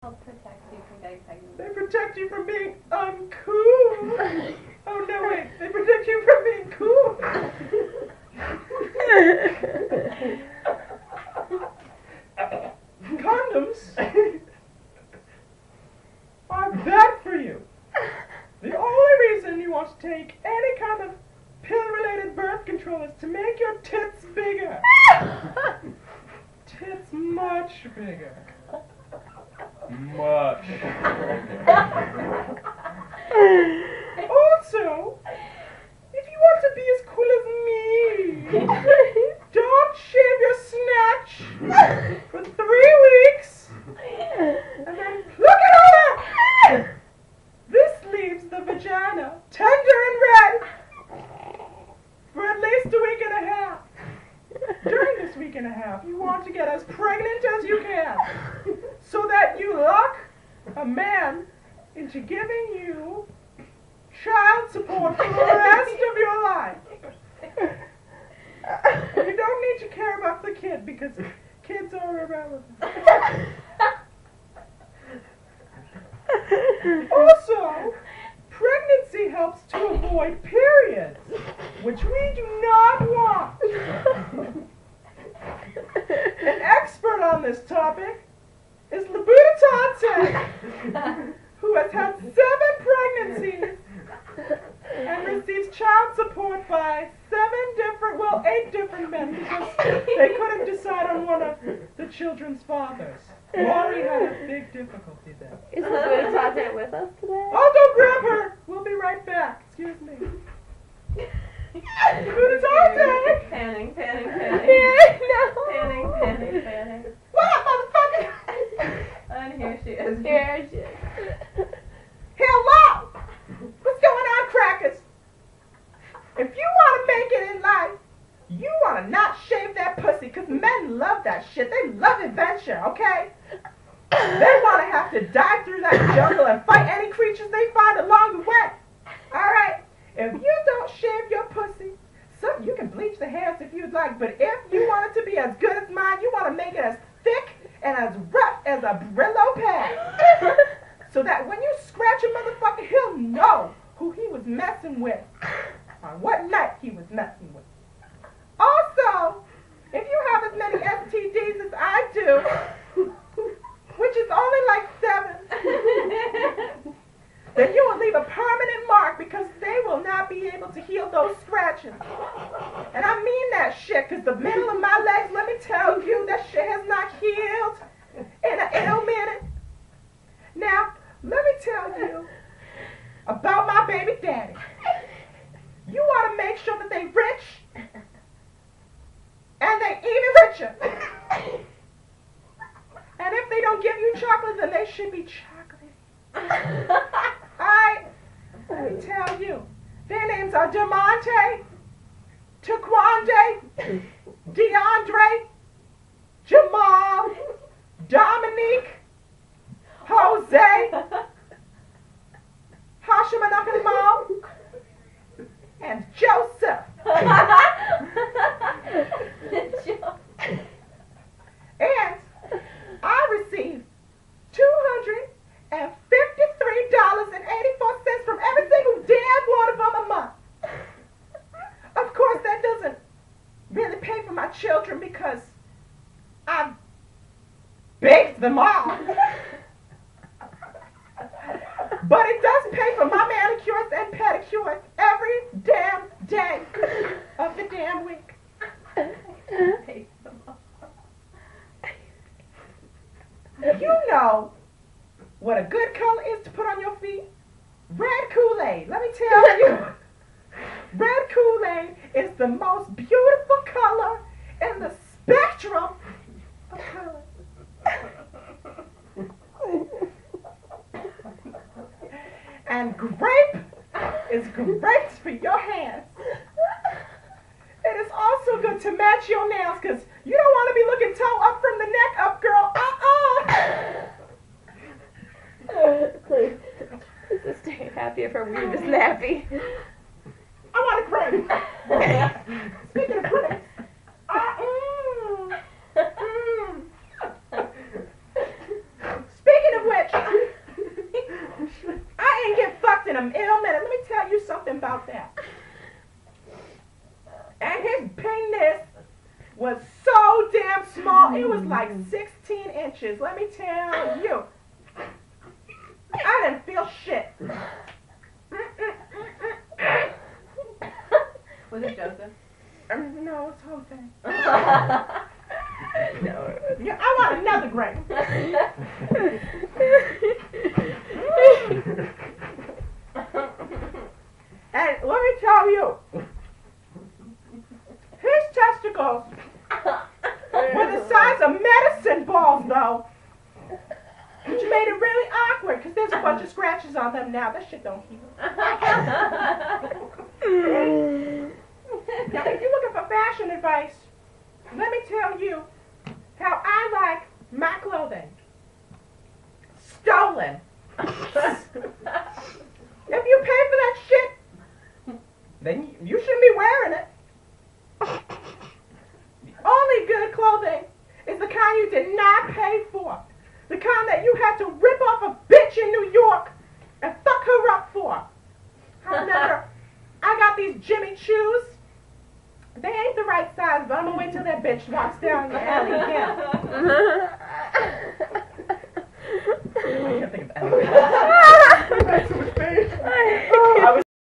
Help protect you from getting pregnant. They protect you from being uncool. Oh no, wait. They protect you from being cool. Condoms are bad for you. The only reason you want to take any kind of pill-related birth control is to make your tits bigger. Tits much bigger. Much. Also, if you want to be as cool as me, don't shave your snatch for 3 weeks and then pluck it over. This leaves the vagina tender and red for at least a week and a half. During this week and a half, you want to get as pregnant as you can so that you lock a man into giving you child support for the rest of your life. You don't need to care about the kid because kids are irrelevant. Also, pregnancy helps to avoid periods, which we do not want. An expert on this topic is LaBootytonté, who has had 7 pregnancies and receives child support by 8 different men because they couldn't decide on one of the children's fathers. Maury had a big difficulty there. Is LaBootytonté with us today? I'll go grab her. We'll be right back. Excuse me. LaBootytonté! Panning. No. Panning. What up, motherfucker? And here she is. Here she is. Hello! What's going on, crackers? If you want to make it in life, you want to not shave that pussy, because men love that shit. They love adventure, okay? They want to have to dive through that jungle and fight any creatures they find along the way. Alright? If you don't shave your pussy, so you can bleach the hairs if you'd like, but if you want it to be as good as mine, you want to make it as thick and as rough as a Brillo pad. So that when you scratch a motherfucker, he'll know who he was messing with, on what night he was messing with. Also, if you have as many STDs as I do, which is only like 7, then you will leave a permanent mark because they will not be able to heal those scratches. And I mean that shit, because the middle of my legs, let me tell you, that shit has not healed in a minute. Now, let me tell you about my baby daddy. You want to make sure that they rich, and they even richer. And if they don't give you chocolate, then they should be chocolate. Let me tell you, their names are Demonte, Taquande, DeAndre, Jamal, Dominique, Jose, Hashimanakamo, and Joseph. And I received $253.84 from every single damn one of them a month. Of course, that doesn't really pay for my children because I baked them all. But it does pay for my manicures and pedicures every damn day of the damn week. You know what a good color is to put on your feet? Red Kool-Aid. Let me tell you. Red Kool-Aid is the most beautiful color in the spectrum of colors. And grape is great for your hands. It is also good to match your nails because you don't want to be looking toe up from the neck up, girl. Please. This is staying happy if her weed is nappy. I want a grape. Speaking of grapes, Speaking of which, damn ailment. Let me tell you something about that. And his penis was so damn small. It was like 16 inches. Let me tell you. I didn't feel shit. Was it Joseph? No, it's Jose. No. Yeah, I want another grape. And let me tell you, his testicles were the size of medicine balls, though. Which made it really awkward, because there's a bunch of scratches on them now. That shit don't heal. Now, if you're looking for fashion advice, let me tell you how I like my clothing. Stolen. If you pay for that shit, then you shouldn't be wearing it. The only good clothing is the kind you did not pay for. The kind that you had to rip off a bitch in New York and fuck her up for. I remember I got these Jimmy Choos. They ain't the right size, but I'm gonna wait till that bitch walks down the alley again. I can't think of anything.